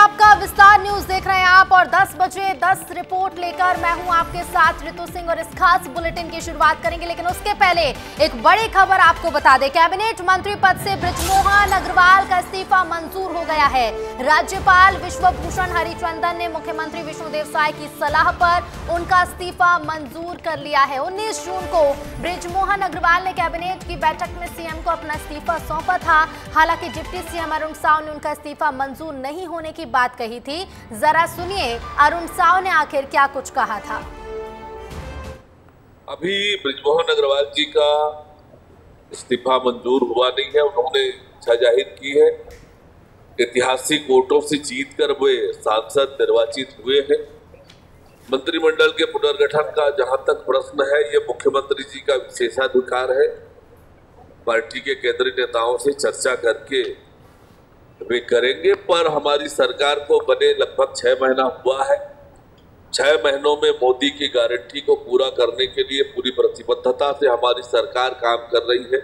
आपका विस्तार न्यूज देख रहे हैं आप और 10 बजे 10 रिपोर्ट लेकर मैं हूं आपके साथ ऋतु सिंह और इस खास बुलेटिन की शुरुआत करेंगे। लेकिन उसके पहले एक बड़ी खबर आपको बता दें, कैबिनेट मंत्री पद से बृजमोहन अग्रवाल का इस्तीफा मंजूर हो गया है। राज्यपाल विश्वभूषण हरिचंदन ने मुख्यमंत्री विष्णुदेव साय की सलाह पर उनका इस्तीफा मंजूर कर लिया है। 19 जून को बृजमोहन अग्रवाल ने कैबिनेट की बैठक में सीएम को अपना इस्तीफा सौंपा था। हालांकि डिप्टी सीएम अरुण साव ने उनका इस्तीफा मंजूर नहीं होने की बात कही थी। जरा सुनिए अरुण साव ने आखिर क्या कुछ कहा था। अभी बृजमोहन अग्रवाल जी का इस्तीफा मंजूर हुआ नहीं है। उन्होंने इच्छा जाहिर की है। ऐतिहासिक वोटों से जीतकर वे सांसद निर्वाचित हुए हैं। मंत्रिमंडल के पुनर्गठन का जहां तक प्रश्न है, ये मुख्यमंत्री जी का विशेषाधिकार है। पार्टी के केंद्रीय नेताओं से चर्चा करके वे करेंगे, पर हमारी सरकार को बने लगभग 6 महीना हुआ है। 6 महीनों में मोदी की गारंटी को पूरा करने के लिए पूरी प्रतिबद्धता से हमारी सरकार काम कर रही है।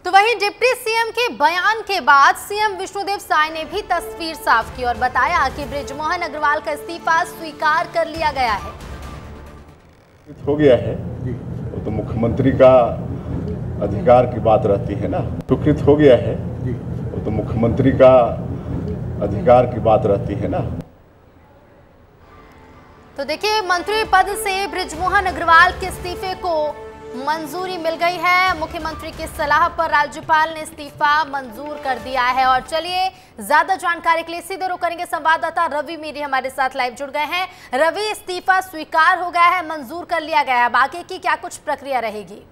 तो वहीं डिप्टी सीएम के बयान के बाद सीएम विष्णुदेव साय ने भी तस्वीर साफ की और बताया कि बृजमोहन अग्रवाल का इस्तीफा स्वीकार कर लिया गया है। हो गया है तो मुख्यमंत्री का अधिकार की बात रहती है ना। स्वीकृत हो गया है तो मुख्यमंत्री का अधिकार की बात रहती है ना। तो देखिए, मंत्री पद से बृजमोहन अग्रवाल के इस्तीफे को मंजूरी मिल गई है। मुख्यमंत्री की सलाह पर राज्यपाल ने इस्तीफा मंजूर कर दिया है। और चलिए ज्यादा जानकारी के लिए सीधे रुख करेंगे संवाददाता रवि मीरी हमारे साथ लाइव जुड़ गए हैं। रवि, इस्तीफा स्वीकार हो गया है, मंजूर कर लिया गया है, बाकी की क्या कुछ प्रक्रिया रहेगी?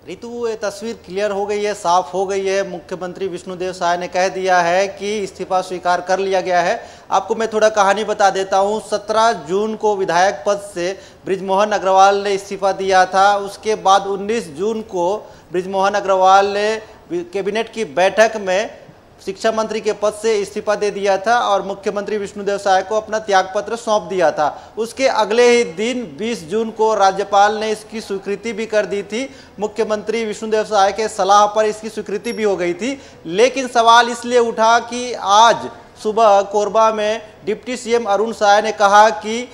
ऋतु, ये तस्वीर क्लियर हो गई है, साफ हो गई है। मुख्यमंत्री विष्णुदेव साय ने कह दिया है कि इस्तीफा स्वीकार कर लिया गया है। आपको मैं थोड़ा कहानी बता देता हूं। 17 जून को विधायक पद से बृजमोहन अग्रवाल ने इस्तीफा दिया था। उसके बाद 19 जून को बृजमोहन अग्रवाल ने कैबिनेट की बैठक में शिक्षा मंत्री के पद से इस्तीफा दे दिया था और मुख्यमंत्री विष्णुदेव साय को अपना त्यागपत्र सौंप दिया था। उसके अगले ही दिन 20 जून को राज्यपाल ने इसकी स्वीकृति भी कर दी थी। मुख्यमंत्री विष्णुदेव साय के सलाह पर इसकी स्वीकृति भी हो गई थी। लेकिन सवाल इसलिए उठा कि आज सुबह कोरबा में डिप्टी सीएम अरुण साय ने कहा कि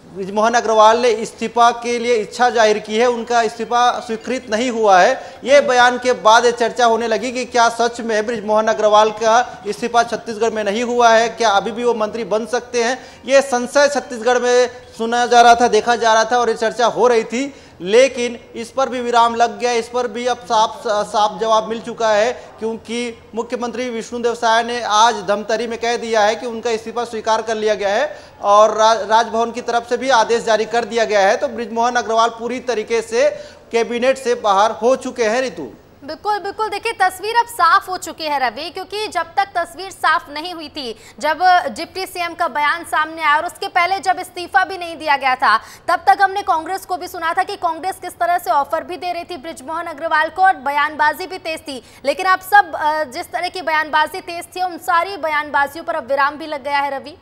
बृजमोहन अग्रवाल ने इस्तीफा के लिए इच्छा जाहिर की है, उनका इस्तीफा स्वीकृत नहीं हुआ है। ये बयान के बाद ये चर्चा होने लगी कि क्या सच में बृजमोहन अग्रवाल का इस्तीफा छत्तीसगढ़ में नहीं हुआ है, क्या अभी भी वो मंत्री बन सकते हैं। ये संशय छत्तीसगढ़ में सुना जा रहा था, देखा जा रहा था और ये चर्चा हो रही थी। लेकिन इस पर भी विराम लग गया। इस पर भी अब साफ जवाब मिल चुका है, क्योंकि मुख्यमंत्री विष्णुदेव साय ने आज धमतरी में कह दिया है कि उनका इस्तीफा स्वीकार कर लिया गया है और राजभवन की तरफ से भी आदेश जारी कर दिया गया है। तो बृजमोहन अग्रवाल पूरी तरीके से कैबिनेट से बाहर हो चुके हैं। ऋतु, बिल्कुल बिल्कुल, देखिए तस्वीर अब साफ हो चुकी है रवि, क्योंकि जब तक तस्वीर साफ नहीं हुई थी, जब डिप्टी सीएम का बयान सामने आया और उसके पहले जब इस्तीफा भी नहीं दिया गया था, तब तक हमने कांग्रेस को भी सुना था कि कांग्रेस किस तरह से ऑफर भी दे रही थी बृजमोहन अग्रवाल को और बयानबाजी भी तेज थी। लेकिन अब सब जिस तरह की बयानबाजी तेज थी, उन सारी बयानबाजियों पर अब विराम भी लग गया है। रवि,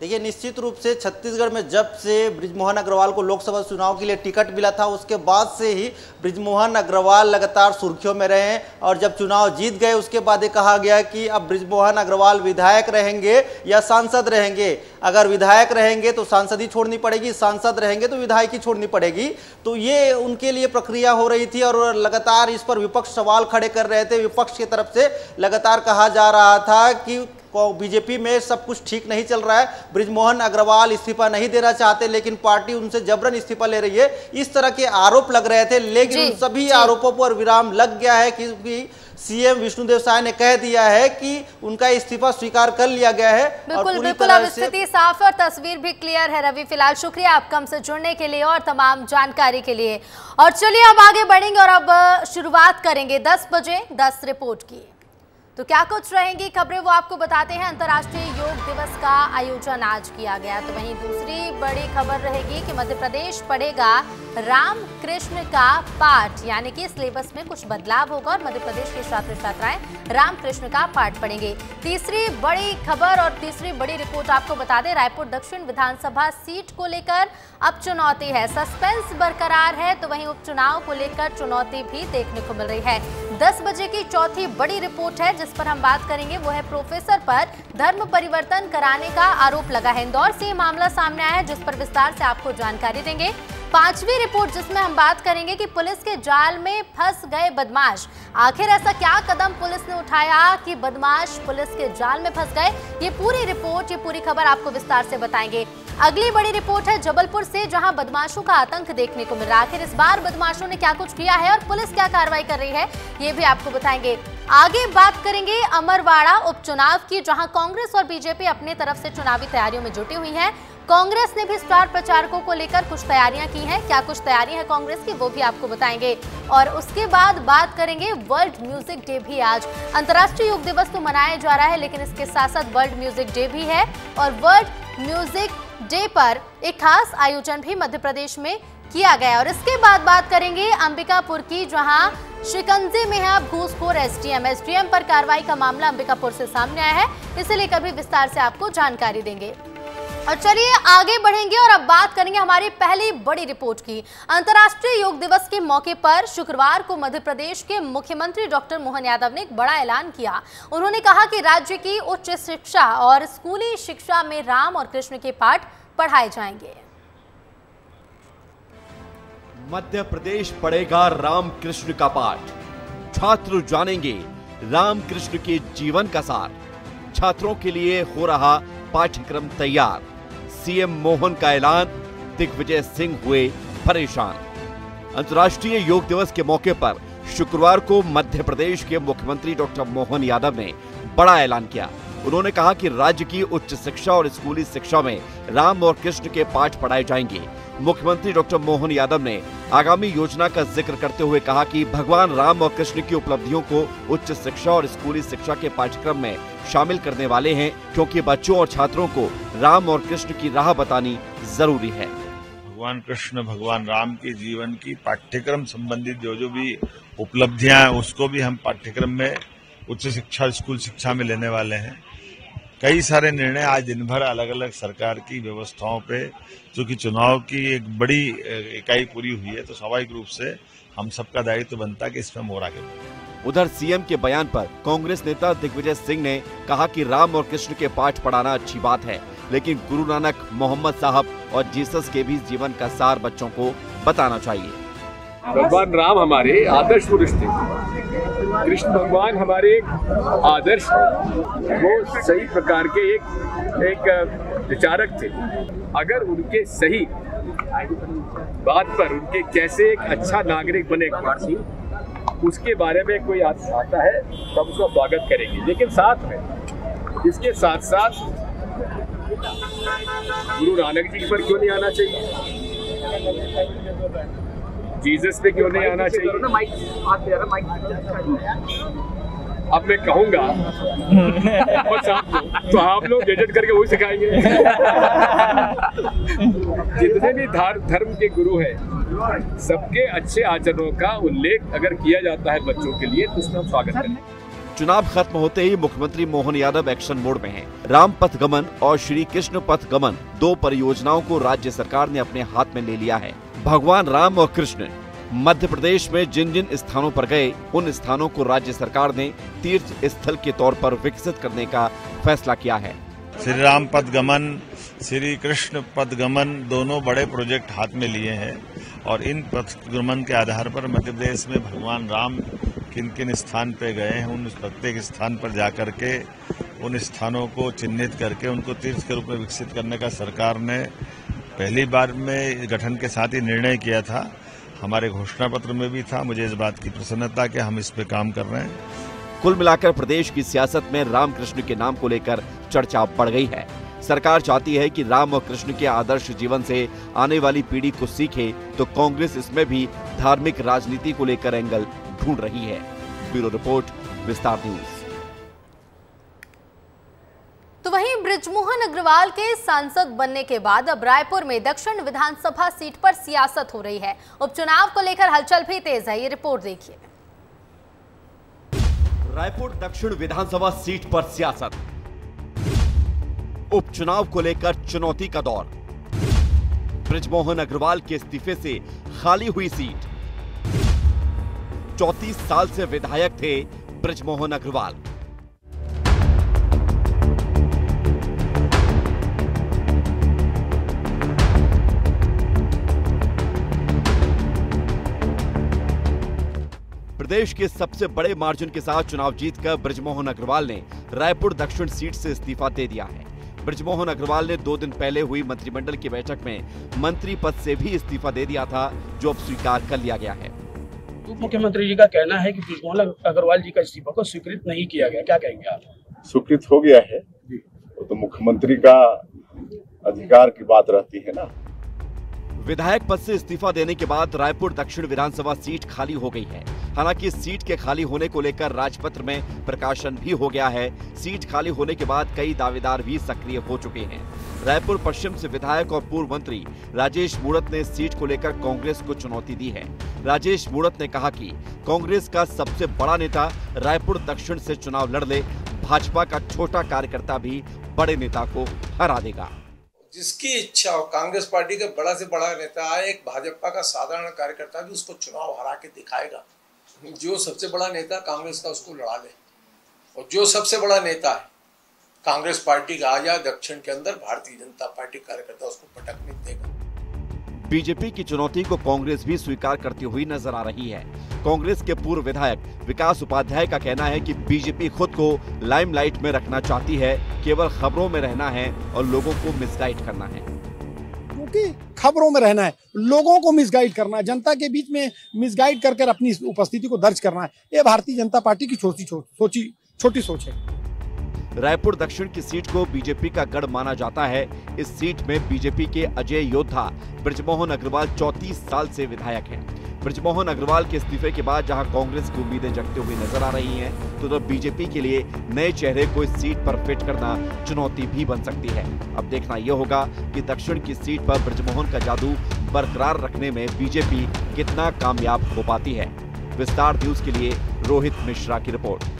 देखिए, निश्चित रूप से छत्तीसगढ़ में जब से बृजमोहन अग्रवाल को लोकसभा चुनाव के लिए टिकट मिला था, उसके बाद से ही बृजमोहन अग्रवाल लगातार सुर्खियों में रहे हैं। और जब चुनाव जीत गए उसके बाद ये कहा गया कि अब बृजमोहन अग्रवाल विधायक रहेंगे या सांसद रहेंगे। अगर विधायक रहेंगे तो सांसदी छोड़नी पड़ेगी, सांसद रहेंगे तो विधायकी छोड़नी पड़ेगी। तो ये उनके लिए प्रक्रिया हो रही थी और लगातार इस पर विपक्ष सवाल खड़े कर रहे थे। विपक्ष की तरफ से लगातार कहा जा रहा था कि बीजेपी में सब कुछ ठीक नहीं चल रहा है, बृजमोहन अग्रवाल इस्तीफा नहीं देना चाहते, लेकिन पार्टी उनसे जबरन इस्तीफा ले रही है। इस तरह के आरोप लग रहे थे, लेकिन उन सभी आरोपों पर विराम लग गया है, क्योंकि सीएम विष्णुदेव साय ने कह दिया है कि उनका इस्तीफा स्वीकार कर लिया गया है। बिल्कुल बिल्कुल, अब स्थिति साफ और तस्वीर भी क्लियर है। रवि, फिलहाल शुक्रिया आपका हमसे जुड़ने के लिए और तमाम जानकारी के लिए। और चलिए अब आगे बढ़ेंगे और अब शुरुआत करेंगे 10 बजे 10 रिपोर्ट की। तो क्या कुछ रहेंगी खबरें वो आपको बताते हैं। अंतर्राष्ट्रीय योग दिवस का आयोजन आज किया गया। तो वहीं दूसरी बड़ी खबर रहेगी कि मध्य प्रदेश पढ़ेगा राम कृष्ण का पाठ, यानी कि सिलेबस में कुछ बदलाव होगा और मध्य प्रदेश के छात्र छात्राएं राम कृष्ण का पाठ पढ़ेंगे। तीसरी बड़ी खबर और तीसरी बड़ी रिपोर्ट आपको बता दें, रायपुर दक्षिण विधानसभा सीट को लेकर अब चुनौती है, सस्पेंस बरकरार है। तो वहीं उपचुनाव को लेकर चुनौती भी देखने को मिल रही है। 10 बजे की चौथी बड़ी रिपोर्ट है जिस पर हम बात करेंगे, वो है प्रोफेसर पर धर्म परिवर्तन कराने का आरोप लगा है। इंदौर से ये मामला सामने आया है जिस पर विस्तार से आपको जानकारी देंगे। पांचवी रिपोर्ट जिसमें हम बात करेंगे कि पुलिस के जाल में फंस गए बदमाश, आखिर ऐसा क्या कदम पुलिस ने उठाया कि बदमाश पुलिस के जाल में फंस गए। ये पूरी रिपोर्ट, ये पूरी खबर आपको विस्तार से बताएंगे। अगली बड़ी रिपोर्ट है जबलपुर से, जहां बदमाशों का आतंक देखने को मिल रहा है। आखिर इस बार बदमाशों ने क्या कुछ किया है और पुलिस क्या कार्रवाई कर रही है, ये भी आपको बताएंगे। आगे बात करेंगे अमरवाड़ा उपचुनाव की, जहां कांग्रेस और बीजेपी अपनी तरफ से चुनावी तैयारियों में जुटी हुई है। कांग्रेस ने भी स्टार प्रचारकों को लेकर कुछ तैयारियां की हैं। क्या कुछ तैयारी है कांग्रेस की, वो भी आपको बताएंगे। और उसके बाद बात करेंगे वर्ल्ड म्यूजिक डे भी। आज अंतर्राष्ट्रीय योग दिवस तो मनाया जा रहा है, लेकिन इसके साथ साथ वर्ल्ड म्यूजिक डे भी है और वर्ल्ड म्यूजिक डे पर एक खास आयोजन भी मध्य प्रदेश में किया गया। और इसके बाद बात करेंगे अंबिकापुर की, जहां शिकंजे में है घूसखोर एसडीएम पर कार्रवाई का मामला अंबिकापुर से सामने आया है, इसे लेकर भी विस्तार से आपको जानकारी देंगे। और चलिए आगे बढ़ेंगे और अब बात करेंगे हमारी पहली बड़ी रिपोर्ट की। अंतर्राष्ट्रीय योग दिवस के मौके पर शुक्रवार को मध्य प्रदेश के मुख्यमंत्री डॉक्टर मोहन यादव ने एक बड़ा ऐलान किया। उन्होंने कहा कि राज्य की उच्च शिक्षा और स्कूली शिक्षा में राम और कृष्ण के पाठ पढ़ाए जाएंगे। मध्य प्रदेश पढ़ेगा राम कृष्ण का पाठ, छात्र जानेंगे राम कृष्ण के जीवन का सार, छात्रों के लिए हो रहा पाठ्यक्रम तैयार, सीएम मोहन का ऐलान, दिग्विजय सिंह हुए परेशान। अंतर्राष्ट्रीय योग दिवस के मौके पर शुक्रवार को मध्य प्रदेश के मुख्यमंत्री डॉक्टर मोहन यादव ने बड़ा ऐलान किया। उन्होंने कहा कि राज्य की उच्च शिक्षा और स्कूली शिक्षा में राम और कृष्ण के पाठ पढ़ाए जाएंगे। मुख्यमंत्री डॉक्टर मोहन यादव ने आगामी योजना का जिक्र करते हुए कहा कि भगवान राम और कृष्ण की उपलब्धियों को उच्च शिक्षा और स्कूली शिक्षा के पाठ्यक्रम में शामिल करने वाले हैं, क्योंकि बच्चों और छात्रों को राम और कृष्ण की राह बतानी जरूरी है। भगवान कृष्ण, भगवान राम के जीवन की पाठ्यक्रम संबंधित जो भी उपलब्धियां हैं उसको भी हम पाठ्यक्रम में उच्च शिक्षा, स्कूल शिक्षा में लेने वाले हैं। कई सारे निर्णय आज दिन भर अलग अलग सरकार की व्यवस्थाओं पे, चूंकि चुनाव की एक बड़ी इकाई पूरी हुई है, तो स्वाभाविक रूप से हम सबका दायित्व बनता है कि इसमें मोड़ आगे बढ़े। उधर सीएम के बयान पर कांग्रेस नेता दिग्विजय सिंह ने कहा कि राम और कृष्ण के पाठ पढ़ाना अच्छी बात है, लेकिन गुरु नानक, मोहम्मद साहब और जीसस के भी जीवन का सार बच्चों को बताना चाहिए। भगवान राम हमारे आदर्श पुरुष थे, कृष्ण भगवान हमारे आदर्श, वो सही प्रकार के एक विचारक थे। अगर उनके सही बात पर उनके कैसे एक अच्छा नागरिक बने उसके बारे में कोई आता है तो हम उसका स्वागत करेंगे, लेकिन साथ में इसके साथ साथ गुरु नानक जी पर क्यों नहीं आना चाहिए, जीसस पे क्यों नहीं आना चाहिए। अब मैं कहूंगा तो आप लोग गैजेट करके वही सिखाएंगे। जितने भी धर्म के गुरु हैं, सबके अच्छे आचरणों का उल्लेख अगर किया जाता है बच्चों के लिए तो उसमें हम स्वागत करें। चुनाव खत्म होते ही मुख्यमंत्री मोहन यादव एक्शन मोड में हैं। राम पथ गमन और श्री कृष्ण पथ गमन, दो परियोजनाओं को राज्य सरकार ने अपने हाथ में ले लिया है। भगवान राम और कृष्ण मध्य प्रदेश में जिन जिन स्थानों पर गए, उन स्थानों को राज्य सरकार ने तीर्थ स्थल के तौर पर विकसित करने का फैसला किया है। श्री राम पथ गमन, श्री कृष्ण पथ गमन दोनों बड़े प्रोजेक्ट हाथ में लिए हैं और इन पथ गमन के आधार पर मध्य प्रदेश में भगवान राम किन किन स्थान पे गए हैं, उन प्रत्येक स्थान पर जाकर के उन स्थानों को चिन्हित करके उनको तीर्थ के रूप में विकसित करने का सरकार ने पहली बार में गठन के साथ ही निर्णय किया था। हमारे घोषणा पत्र में भी था। मुझे इस बात की प्रसन्नता कि हम इस पे काम कर रहे हैं। कुल मिलाकर प्रदेश की सियासत में रामकृष्ण के नाम को लेकर चर्चा बढ़ गई है। सरकार चाहती है कि राम और कृष्ण के आदर्श जीवन से आने वाली पीढ़ी को सीखे, तो कांग्रेस इसमें भी धार्मिक राजनीति को लेकर एंगल ढूंढ रही है। ब्यूरो रिपोर्ट, विस्तार न्यूज। वहीं बृजमोहन अग्रवाल के सांसद बनने के बाद अब रायपुर में दक्षिण विधानसभा सीट पर सियासत हो रही है। उपचुनाव को लेकर हलचल भी तेज है, ये रिपोर्ट देखिए। रायपुर दक्षिण विधानसभा सीट पर सियासत, उपचुनाव को लेकर चुनौती का दौर। बृजमोहन अग्रवाल के इस्तीफे से खाली हुई सीट। 34 साल से विधायक थे बृजमोहन अग्रवाल। प्रदेश के सबसे बड़े मार्जिन के साथ चुनाव जीतकर बृजमोहन अग्रवाल ने रायपुर दक्षिण सीट से इस्तीफा दे दिया है। बृजमोहन अग्रवाल ने 2 दिन पहले हुई मंत्रिमंडल की बैठक में मंत्री पद से भी इस्तीफा दे दिया था, जो अब स्वीकार कर लिया गया है। उप मुख्यमंत्री जी का कहना है कि बृजमोहन अग्रवाल जी का इस्तीफा को स्वीकृत नहीं किया गया, क्या कहेंगे आप? स्वीकृत हो गया है, वो तो मुख्यमंत्री का अधिकार की बात रहती है ना। विधायक पद से इस्तीफा देने के बाद रायपुर दक्षिण विधानसभा सीट खाली हो गई है। हालांकि इस सीट के खाली होने को लेकर राजपत्र में प्रकाशन भी हो गया है। सीट खाली होने के बाद कई दावेदार भी सक्रिय हो चुके हैं। रायपुर पश्चिम से विधायक और पूर्व मंत्री राजेश मूणत ने इस सीट को लेकर कांग्रेस को चुनौती दी है। राजेश मूणत ने कहा कि कांग्रेस का सबसे बड़ा नेता रायपुर दक्षिण से चुनाव लड़ ले, भाजपा का छोटा कार्यकर्ता भी बड़े नेता को हरा देगा। जिसकी इच्छा हो, कांग्रेस पार्टी का बड़ा से बड़ा नेता आए, एक भाजपा का साधारण कार्यकर्ता भी उसको चुनाव हरा के दिखाएगा। जो सबसे बड़ा नेता कांग्रेस का उसको लड़ा ले, और जो सबसे बड़ा नेता है कांग्रेस पार्टी का आ जाए दक्षिण के अंदर, भारतीय जनता पार्टी कार्यकर्ता उसको पटक नहीं देगा। बीजेपी की चुनौती को कांग्रेस भी स्वीकार करती हुई नजर आ रही है। कांग्रेस के पूर्व विधायक विकास उपाध्याय का कहना है कि बीजेपी खुद को लाइमलाइट में रखना चाहती है, केवल खबरों में रहना है और लोगों को मिसगाइड करना है। क्योंकि खबरों में रहना है, लोगों को मिसगाइड करना है, जनता के बीच में मिसगाइड कर अपनी उपस्थिति को दर्ज करना है, ये भारतीय जनता पार्टी की छोटी सोच है। रायपुर दक्षिण की सीट को बीजेपी का गढ़ माना जाता है। इस सीट में बीजेपी के अजय योद्धा बृजमोहन अग्रवाल 34 साल से विधायक हैं। बृजमोहन अग्रवाल के इस्तीफे के बाद जहां कांग्रेस की उम्मीदें जगते हुए नजर आ रही हैं, तो बीजेपी के लिए नए चेहरे को इस सीट पर फिट करना चुनौती भी बन सकती है। अब देखना यह होगा कि दक्षिण की सीट पर बृजमोहन का जादू बरकरार रखने में बीजेपी कितना कामयाब हो पाती है। विस्तार न्यूज के लिए रोहित मिश्रा की रिपोर्ट।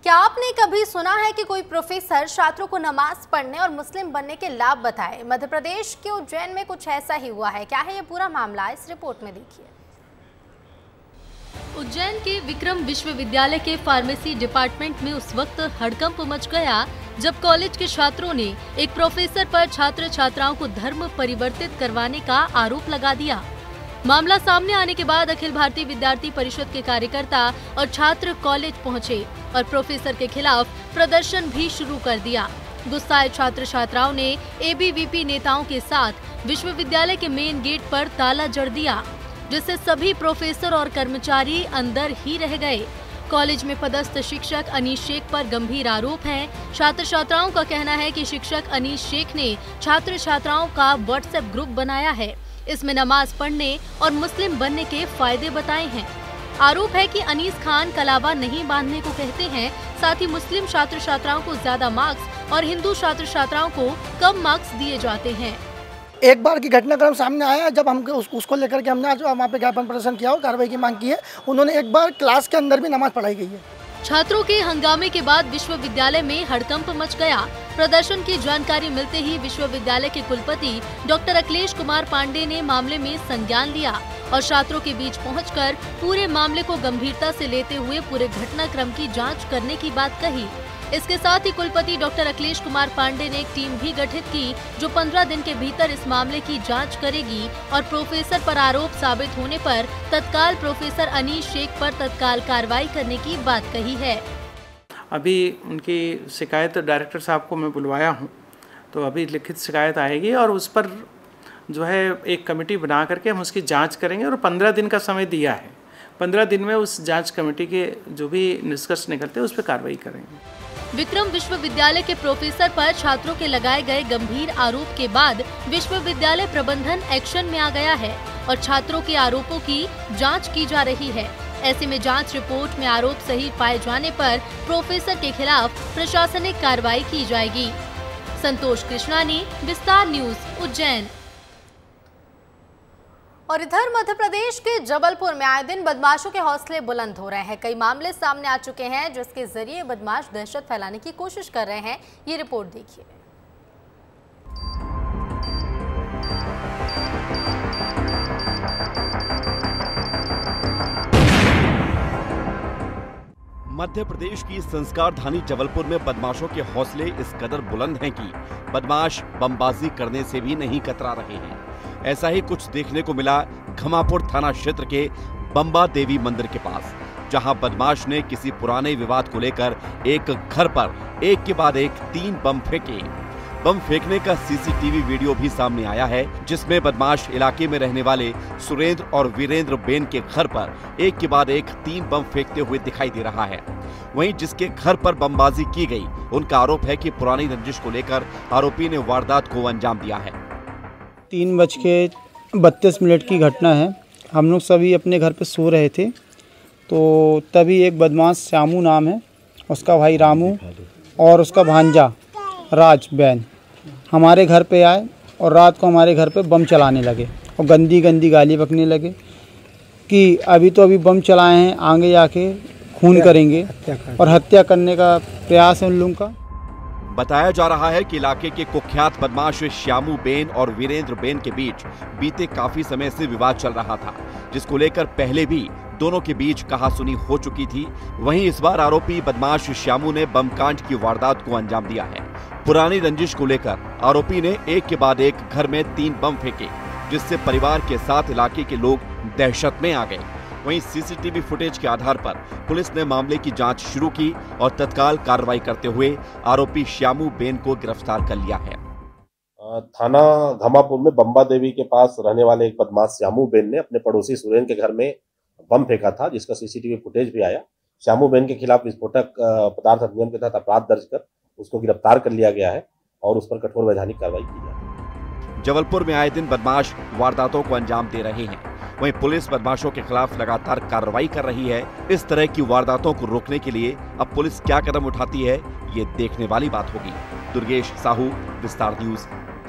क्या आपने कभी सुना है कि कोई प्रोफेसर छात्रों को नमाज पढ़ने और मुस्लिम बनने के लाभ बताए? मध्य प्रदेश के उज्जैन में कुछ ऐसा ही हुआ है। क्या है ये पूरा मामला, इस रिपोर्ट में देखिए। उज्जैन के विक्रम विश्वविद्यालय के फार्मेसी डिपार्टमेंट में उस वक्त हड़कंप मच गया जब कॉलेज के छात्रों ने एक प्रोफेसर पर छात्र छात्राओं को धर्म परिवर्तित करवाने का आरोप लगा दिया। मामला सामने आने के बाद अखिल भारतीय विद्यार्थी परिषद के कार्यकर्ता और छात्र कॉलेज पहुंचे और प्रोफेसर के खिलाफ प्रदर्शन भी शुरू कर दिया। गुस्साए छात्र छात्राओं ने एबीवीपी नेताओं के साथ विश्वविद्यालय के मेन गेट पर ताला जड़ दिया, जिससे सभी प्रोफेसर और कर्मचारी अंदर ही रह गए। कॉलेज में पदस्थ शिक्षक अनीश शेख पर गंभीर आरोप हैं। छात्र छात्राओं का कहना है कि शिक्षक अनीश शेख ने छात्र छात्राओं का व्हाट्सएप ग्रुप बनाया है। इसमें नमाज पढ़ने और मुस्लिम बनने के फायदे बताए हैं। आरोप है कि अनीस खान कलावा नहीं बांधने को कहते हैं, साथ ही मुस्लिम छात्र छात्राओं को ज्यादा मार्क्स और हिंदू छात्र छात्राओं को कम मार्क्स दिए जाते हैं। एक बार की घटनाक्रम सामने आया जब हम उसको लेकर के हमने आज वहाँ पे ज्ञापन प्रदर्शन किया और कार्रवाई की मांग की है। उन्होंने एक बार क्लास के अंदर भी नमाज पढ़ाई गई है। छात्रों के हंगामे के बाद विश्वविद्यालय में हड़कंप मच गया। प्रदर्शन की जानकारी मिलते ही विश्वविद्यालय के कुलपति डॉक्टर अखिलेश कुमार पांडे ने मामले में संज्ञान लिया और छात्रों के बीच पहुंचकर पूरे मामले को गंभीरता से लेते हुए पूरे घटनाक्रम की जांच करने की बात कही। इसके साथ ही कुलपति डॉक्टर अखिलेश कुमार पांडे ने एक टीम भी गठित की जो 15 दिन के भीतर इस मामले की जांच करेगी और प्रोफेसर पर आरोप साबित होने पर तत्काल प्रोफेसर अनीश शेख पर तत्काल कार्रवाई करने की बात कही है। अभी उनकी शिकायत डायरेक्टर साहब को मैं बुलवाया हूं, तो अभी लिखित शिकायत आएगी और उस पर जो है एक कमेटी बना करके हम उसकी जांच करेंगे और 15 दिन का समय दिया है। 15 दिन में उस जांच कमेटी के जो भी निष्कर्ष निकलते हैं उस पर कार्रवाई करेंगे। विक्रम विश्वविद्यालय के प्रोफेसर पर छात्रों के लगाए गए गंभीर आरोप के बाद विश्वविद्यालय प्रबंधन एक्शन में आ गया है और छात्रों के आरोपों की जांच की जा रही है। ऐसे में जांच रिपोर्ट में आरोप सही पाए जाने पर प्रोफेसर के खिलाफ प्रशासनिक कार्रवाई की जाएगी। संतोष कृष्णानी, विस्तार न्यूज, उज्जैन। और इधर मध्य प्रदेश के जबलपुर में आए दिन बदमाशों के हौसले बुलंद हो रहे हैं। कई मामले सामने आ चुके हैं जिसके जरिए बदमाश दहशत फैलाने की कोशिश कर रहे हैं। ये रिपोर्ट देखिए। मध्य प्रदेश की संस्कारधानी जबलपुर में बदमाशों के हौसले इस कदर बुलंद हैं कि बदमाश बमबाजी करने से भी नहीं कतरा रहे हैं। ऐसा ही कुछ देखने को मिला घमापुर थाना क्षेत्र के बम्बा देवी मंदिर के पास, जहां बदमाश ने किसी पुराने विवाद को लेकर एक घर पर एक के बाद एक 3 बम फेंके। बम फेंकने का सीसीटीवी वीडियो भी सामने आया है, जिसमें बदमाश इलाके में रहने वाले सुरेंद्र और वीरेंद्र बेन के घर पर एक के बाद एक 3 बम फेंकते हुए दिखाई दे रहा है। वहीं जिसके घर पर बमबाजी की गई, उनका आरोप है कि पुरानी रंजिश को लेकर आरोपी ने वारदात को अंजाम दिया है। 3:32 की घटना है। हम लोग सभी अपने घर पे सो रहे थे, तो तभी एक बदमाश श्यामू नाम है, उसका भाई रामू और उसका भांजा राज बैन हमारे घर पे आए और रात को हमारे घर पे बम चलाने लगे और गंदी गंदी गाली बकने लगे कि अभी तो अभी बम चलाए हैं, आगे जाके खून करेंगे और हत्या करने का प्रयास है उन लोगों का। बताया जा रहा है कि इलाके के कुख्यात बदमाश श्यामू बेन और वीरेंद्र बेन के बीच बीते काफी समय से विवाद चल रहा था, जिसको लेकर पहले भी दोनों के बीच कहासुनी हो चुकी थी। वहीं इस बार आरोपी बदमाश श्यामू ने बमकांड की वारदात को अंजाम दिया है। पुरानी रंजिश को लेकर आरोपी ने एक के बाद एक घर में 3 बम फेंके, जिससे परिवार के साथ इलाके के लोग दहशत में आ गए। वहीं सीसीटीवी फुटेज के आधार पर पुलिस ने मामले की जांच शुरू की और तत्काल कार्रवाई करते हुए आरोपी श्यामू बेन को गिरफ्तार कर लिया है। थाना घमापुर में बम्बा देवी के पास रहने वाले एक बदमाश श्यामू बेन ने अपने पड़ोसी सुरेंद्र के घर में बम फेंका था, जिसका सीसीटीवी फुटेज भी आया। श्यामू बेन के खिलाफ विस्फोटक पदार्थ अधिनियम के तहत अपराध दर्ज कर उसको गिरफ्तार कर लिया गया है और उस पर कठोर वैधानिक कार्रवाई की जाए। जबलपुर में आए दिन बदमाश वारदातों को अंजाम दे रहे हैं। वहीं पुलिस बदमाशों के खिलाफ लगातार कार्रवाई कर रही है। इस तरह की वारदातों को रोकने के लिए अब पुलिस क्या कदम उठाती है, ये देखने वाली बात होगी। दुर्गेश साहू, विस्तार न्यूज,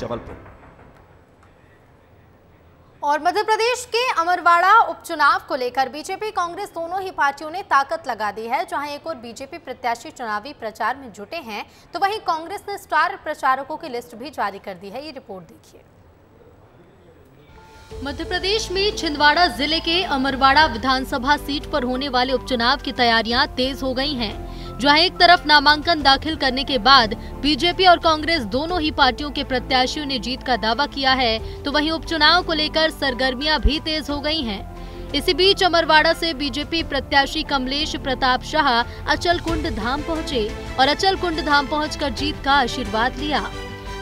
जबलपुर। और मध्य प्रदेश के अमरवाड़ा उपचुनाव को लेकर बीजेपी कांग्रेस दोनों ही पार्टियों ने ताकत लगा दी है। जहां एक और बीजेपी प्रत्याशी चुनावी प्रचार में जुटे हैं, तो वहीं कांग्रेस ने स्टार प्रचारकों की लिस्ट भी जारी कर दी है। ये रिपोर्ट देखिए। मध्य प्रदेश में छिंदवाड़ा जिले के अमरवाड़ा विधानसभा सीट पर होने वाले उपचुनाव की तैयारियां तेज हो गई हैं। जहां एक तरफ नामांकन दाखिल करने के बाद बीजेपी और कांग्रेस दोनों ही पार्टियों के प्रत्याशियों ने जीत का दावा किया है, तो वहीं उपचुनाव को लेकर सरगर्मियां भी तेज हो गई हैं। इसी बीच अमरवाड़ा से बीजेपी प्रत्याशी कमलेश प्रताप शाह अचलकुंड धाम पहुंचे और अचलकुंड धाम पहुंचकर जीत का आशीर्वाद लिया।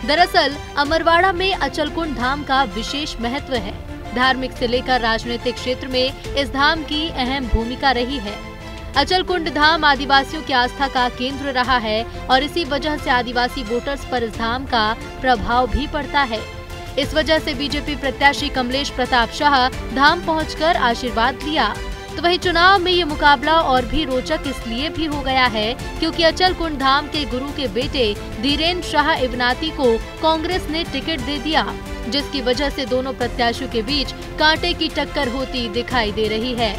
दरअसल अमरवाड़ा में अचलकुंड धाम का विशेष महत्व है। धार्मिक से लेकर राजनीतिक क्षेत्र में इस धाम की अहम भूमिका रही है। अचलकुंड धाम आदिवासियों की आस्था का केंद्र रहा है और इसी वजह से आदिवासी वोटर्स पर इस धाम का प्रभाव भी पड़ता है। इस वजह से बीजेपी प्रत्याशी कमलेश प्रताप शाह धाम पहुंचकर आशीर्वाद लिया। तो वहीं चुनाव में ये मुकाबला और भी रोचक इसलिए भी हो गया है क्योंकि अचलकुंड धाम के गुरु के बेटे धीरेन्द्र शाह इवनाती को कांग्रेस ने टिकट दे दिया, जिसकी वजह से दोनों प्रत्याशियों के बीच कांटे की टक्कर होती दिखाई दे रही है।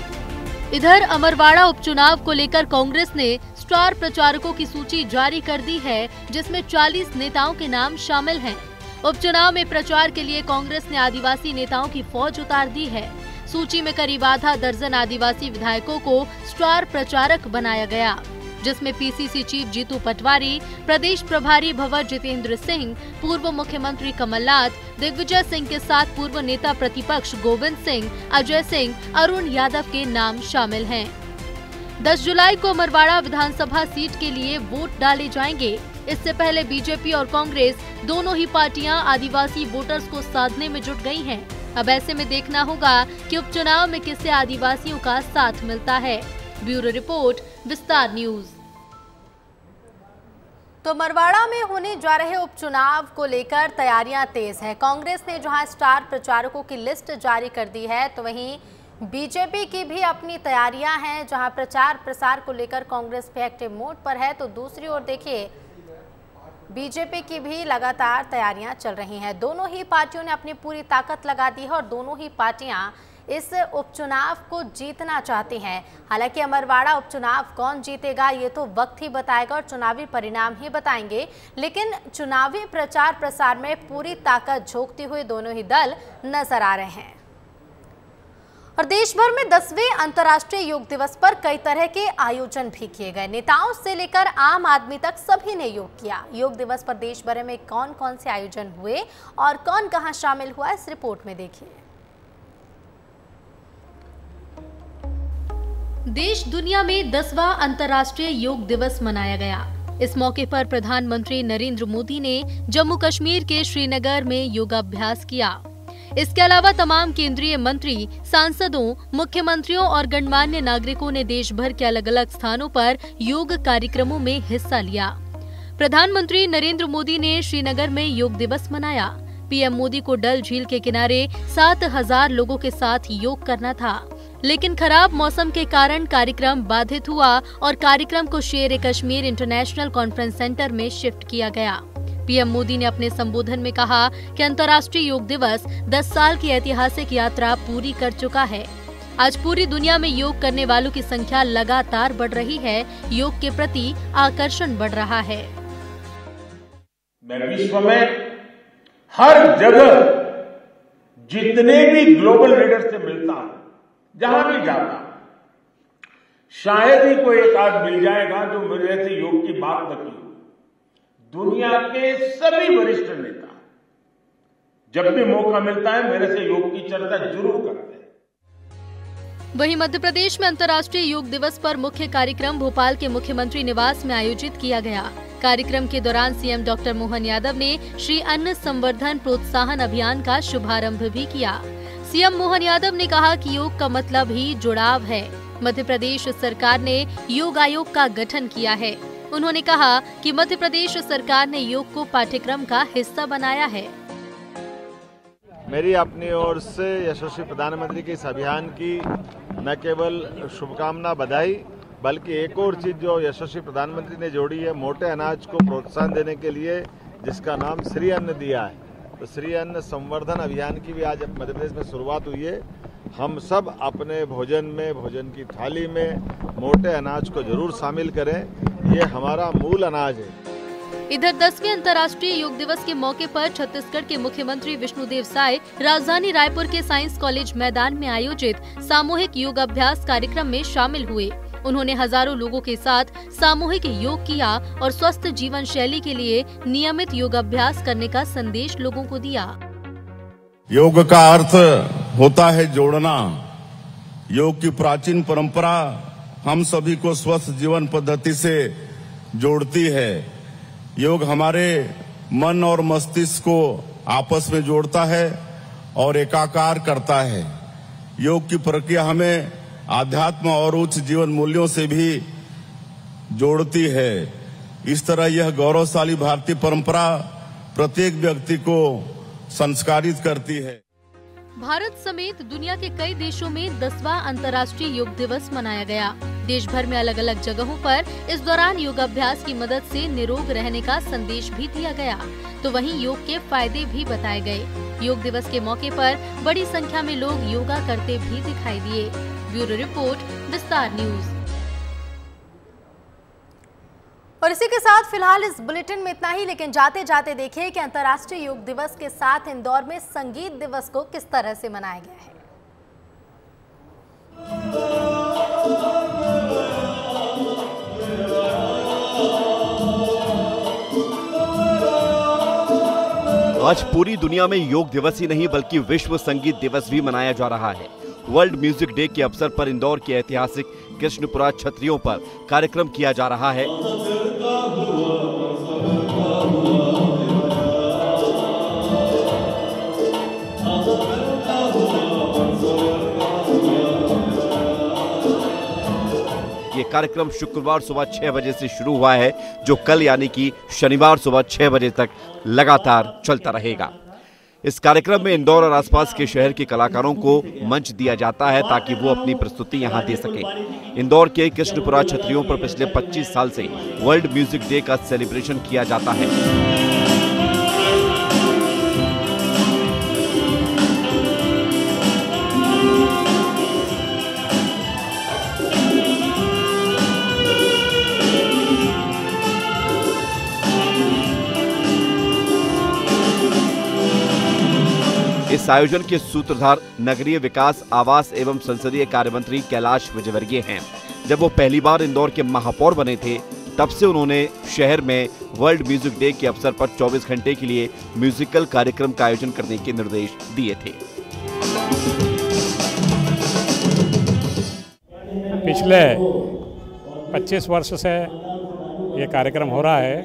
इधर अमरवाड़ा उपचुनाव को लेकर कांग्रेस ने स्टार प्रचारकों की सूची जारी कर दी है, जिसमें 40 नेताओं के नाम शामिल हैं। उपचुनाव में प्रचार के लिए कांग्रेस ने आदिवासी नेताओं की फौज उतार दी है। सूची में करीब आधा दर्जन आदिवासी विधायकों को स्टार प्रचारक बनाया गया, जिसमें पीसीसी चीफ जीतू पटवारी, प्रदेश प्रभारी भंवर जितेंद्र सिंह, पूर्व मुख्यमंत्री कमलनाथ, दिग्विजय सिंह के साथ पूर्व नेता प्रतिपक्ष गोविंद सिंह, अजय सिंह, अरुण यादव के नाम शामिल हैं। 10 जुलाई को अमरवाड़ा विधानसभा सीट के लिए वोट डाले जाएंगे। इससे पहले बीजेपी और कांग्रेस दोनों ही पार्टियां आदिवासी वोटर्स को साधने में जुट गई हैं। अब ऐसे में देखना होगा कि उपचुनाव में किसे आदिवासियों का साथ मिलता है। ब्यूरो रिपोर्ट, विस्तार न्यूज। तो मरवाड़ा में होने जा रहे उपचुनाव को लेकर तैयारियां तेज हैं। कांग्रेस ने जहां स्टार प्रचारकों की लिस्ट जारी कर दी है, तो वहीं बीजेपी की भी अपनी तैयारियां हैं, जहां प्रचार प्रसार को लेकर कांग्रेस भी एक्टिव मोड पर है, तो दूसरी ओर देखिए बीजेपी की भी लगातार तैयारियां चल रही हैं। दोनों ही पार्टियों ने अपनी पूरी ताकत लगा दी है और दोनों ही पार्टियां इस उपचुनाव को जीतना चाहती हैं। हालांकि अमरवाड़ा उपचुनाव कौन जीतेगा ये तो वक्त ही बताएगा और चुनावी परिणाम ही बताएंगे, लेकिन चुनावी प्रचार प्रसार में पूरी ताकत झोंकते हुए दोनों ही दल नजर आ रहे हैं। और देश भर में 10वें अंतर्राष्ट्रीय योग दिवस पर कई तरह के आयोजन भी किए गए। नेताओं से लेकर आम आदमी तक सभी ने योग किया। योग दिवस पर देश भर में कौन कौन से आयोजन हुए और कौन कहां शामिल हुआ, इस रिपोर्ट में देखिए। देश दुनिया में 10वां अंतर्राष्ट्रीय योग दिवस मनाया गया। इस मौके पर प्रधानमंत्री नरेंद्र मोदी ने जम्मू कश्मीर के श्रीनगर में योगाभ्यास किया। इसके अलावा तमाम केंद्रीय मंत्री, सांसदों, मुख्यमंत्रियों और गणमान्य नागरिकों ने देश भर के अलग अलग स्थानों पर योग कार्यक्रमों में हिस्सा लिया। प्रधानमंत्री नरेंद्र मोदी ने श्रीनगर में योग दिवस मनाया। पीएम मोदी को डल झील के किनारे 7000 लोगों के साथ योग करना था, लेकिन खराब मौसम के कारण कार्यक्रम बाधित हुआ और कार्यक्रम को शेर ए कश्मीर इंटरनेशनल कॉन्फ्रेंस सेंटर में शिफ्ट किया गया। पीएम मोदी ने अपने संबोधन में कहा कि अंतर्राष्ट्रीय योग दिवस 10 साल की ऐतिहासिक यात्रा पूरी कर चुका है। आज पूरी दुनिया में योग करने वालों की संख्या लगातार बढ़ रही है। योग के प्रति आकर्षण बढ़ रहा है। मैं विश्व में हर जगह जितने भी ग्लोबल लीडर से मिलता हूं, जहां भी जाता हूं, शायद ही कोई एक आध मिल जाएगा जो मेरे से योग की बात न की। दुनिया के सभी वरिष्ठ नेता जब भी मौका मिलता है मेरे से योग की चर्चा जरूर करते हैं। वहीं मध्य प्रदेश में अंतर्राष्ट्रीय योग दिवस पर मुख्य कार्यक्रम भोपाल के मुख्यमंत्री निवास में आयोजित किया गया। कार्यक्रम के दौरान सीएम डॉक्टर मोहन यादव ने श्री अन्न संवर्धन प्रोत्साहन अभियान का शुभारंभ भी किया। सीएम मोहन यादव ने कहा कि योग का मतलब ही जुड़ाव है। मध्य प्रदेश सरकार ने योग आयोग का गठन किया है। उन्होंने कहा कि मध्य प्रदेश सरकार ने योग को पाठ्यक्रम का हिस्सा बनाया है। मेरी अपनी ओर से यशस्वी प्रधानमंत्री के इस अभियान की न केवल शुभकामना, बधाई, बल्कि एक और चीज जो यशस्वी प्रधानमंत्री ने जोड़ी है, मोटे अनाज को प्रोत्साहन देने के लिए, जिसका नाम श्री अन्न दिया है। तो श्री अन्न संवर्धन अभियान की भी आज मध्य प्रदेश में शुरुआत हुई है। हम सब अपने भोजन में, भोजन की थाली में मोटे अनाज को जरूर शामिल करें। ये हमारा मूल अनाज है। इधर 10वें अंतर्राष्ट्रीय योग दिवस के मौके पर छत्तीसगढ़ के मुख्यमंत्री विष्णुदेव साय राजधानी रायपुर के साइंस कॉलेज मैदान में आयोजित सामूहिक योगाभ्यास कार्यक्रम में शामिल हुए। उन्होंने हजारों लोगों के साथ सामूहिक योग किया और स्वस्थ जीवन शैली के लिए नियमित योगाभ्यास करने का संदेश लोगों को दिया। योग का अर्थ होता है जोड़ना। योग की प्राचीन परंपरा हम सभी को स्वस्थ जीवन पद्धति से जोड़ती है। योग हमारे मन और मस्तिष्क को आपस में जोड़ता है और एकाकार करता है। योग की प्रक्रिया हमें आध्यात्म और उच्च जीवन मूल्यों से भी जोड़ती है। इस तरह यह गौरवशाली भारतीय परंपरा प्रत्येक व्यक्ति को संस्कारित करती है। भारत समेत दुनिया के कई देशों में 10वां अंतर्राष्ट्रीय योग दिवस मनाया गया। देश भर में अलग अलग जगहों पर इस दौरान योगाभ्यास की मदद से निरोग रहने का संदेश भी दिया गया, तो वहीं योग के फायदे भी बताए गए। योग दिवस के मौके पर बड़ी संख्या में लोग योगा करते भी दिखाई दिए। ब्यूरो रिपोर्ट, विस्तार न्यूज। और इसी के साथ फिलहाल इस बुलेटिन में इतना ही, लेकिन जाते जाते देखिए कि अंतर्राष्ट्रीय योग दिवस के साथ इंदौर में संगीत दिवस को किस तरह से मनाया गया है। आज पूरी दुनिया में योग दिवस ही नहीं बल्कि विश्व संगीत दिवस भी मनाया जा रहा है। वर्ल्ड म्यूजिक डे के अवसर पर इंदौर के ऐतिहासिक कृष्णपुरा छतरियों पर कार्यक्रम किया जा रहा है। ये कार्यक्रम शुक्रवार सुबह 6 बजे से शुरू हुआ है, जो कल यानी कि शनिवार सुबह 6 बजे तक लगातार चलता रहेगा। इस कार्यक्रम में इंदौर और आसपास के शहर के कलाकारों को मंच दिया जाता है ताकि वो अपनी प्रस्तुति यहां दे सके। इंदौर के कृष्णपुरा छतरियों पर पिछले 25 साल से वर्ल्ड म्यूजिक डे का सेलिब्रेशन किया जाता है। इस आयोजन के सूत्रधार नगरीय विकास, आवास एवं संसदीय कार्य मंत्री कैलाश विजयवर्गीय हैं। जब वो पहली बार इंदौर के महापौर बने थे, तब से उन्होंने शहर में वर्ल्ड म्यूजिक डे के अवसर पर 24 घंटे के लिए म्यूजिकल कार्यक्रम का आयोजन करने के निर्देश दिए थे। पिछले 25 वर्ष से ये कार्यक्रम हो रहा है।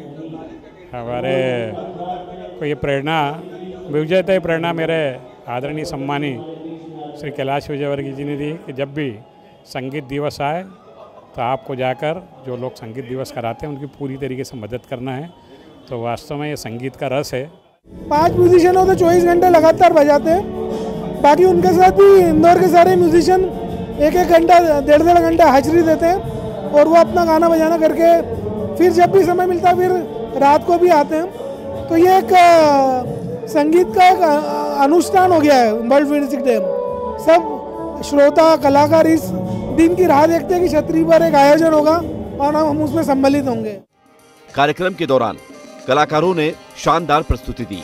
हमारे को ये प्रेरणा विजयते प्रेरणा मेरे आदरणीय सम्मानी श्री कैलाश विजयवर्गीय जी ने दी कि जब भी संगीत दिवस आए तो आपको जाकर जो लोग संगीत दिवस कराते हैं उनकी पूरी तरीके से मदद करना है। तो वास्तव में ये संगीत का रस है। 5 म्यूजिशियन होते 24 घंटे लगातार बजाते हैं। बाकी उनके साथ भी इंदौर के सारे म्यूजिशियन 1-1 घंटा 1.5 घंटा हाजिरी देते हैं और वो अपना गाना बजाना करके फिर जब भी समय मिलता है फिर रात को भी आते हैं। तो ये एक संगीत का एक अनुष्ठान हो गया है वर्ल्ड म्यूजिक डे। सब श्रोता कलाकार इस दिन की राह देखते हैं कि छतरी पर एक आयोजन होगा और हम उसमें सम्मिलित होंगे। कार्यक्रम के दौरान कलाकारों ने शानदार प्रस्तुति दी।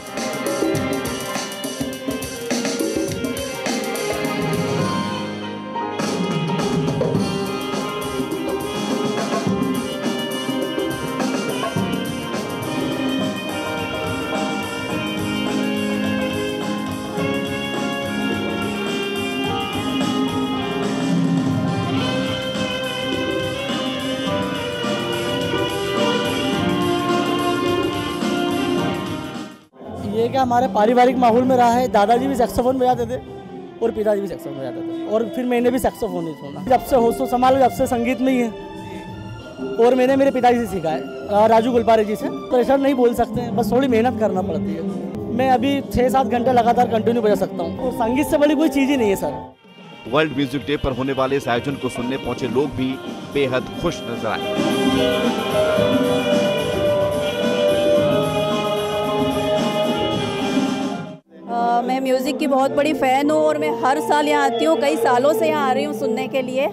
ये क्या हमारे पारिवारिक माहौल में रहा है। दादाजी भी सैक्सोफोन बजाते थे और पिताजी भी सैक्सोफोन बजाते थे और फिर मैंने भी सैक्सोफोन ही छोड़ा। जब से होश संभालो जब से संगीत में ही है और मैंने मेरे पिताजी से सीखा है, राजू गुलपारे जी से। प्रेशर नहीं बोल सकते हैं, बस थोड़ी मेहनत करना पड़ती है। मैं अभी 6-7 घंटे लगातार कंटिन्यू बजा सकता हूँ और संगीत से बड़ी कोई चीज़ ही नहीं है सर। वर्ल्ड म्यूजिक डे पर होने वाले इस आयोजन को सुनने पहुंचे लोग भी बेहद खुश नजर आए। मैं म्यूज़िक की बहुत बड़ी फ़ैन हूँ और मैं हर साल यहाँ आती हूँ। कई सालों से यहाँ आ रही हूँ सुनने के लिए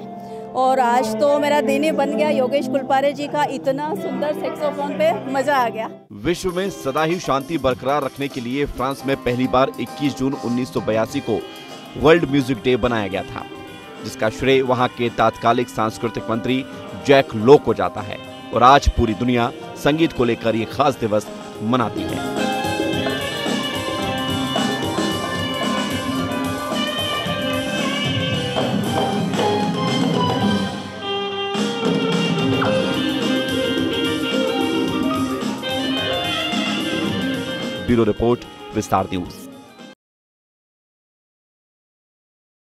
और आज तो मेरा दिन ही बन गया। योगेश गुलपारे जी का इतना सुंदर सैक्सोफोन पे मजा आ गया। विश्व में सदा ही शांति बरकरार रखने के लिए फ्रांस में पहली बार 21 जून 1982 को वर्ल्ड म्यूजिक डे बनाया गया था, जिसका श्रेय वहाँ के तात्कालिक सांस्कृतिक मंत्री जैक लो को जाता है। और आज पूरी दुनिया संगीत को लेकर ये खास दिवस मनाती है। ब्यूरो रिपोर्ट, विस्तार न्यूज।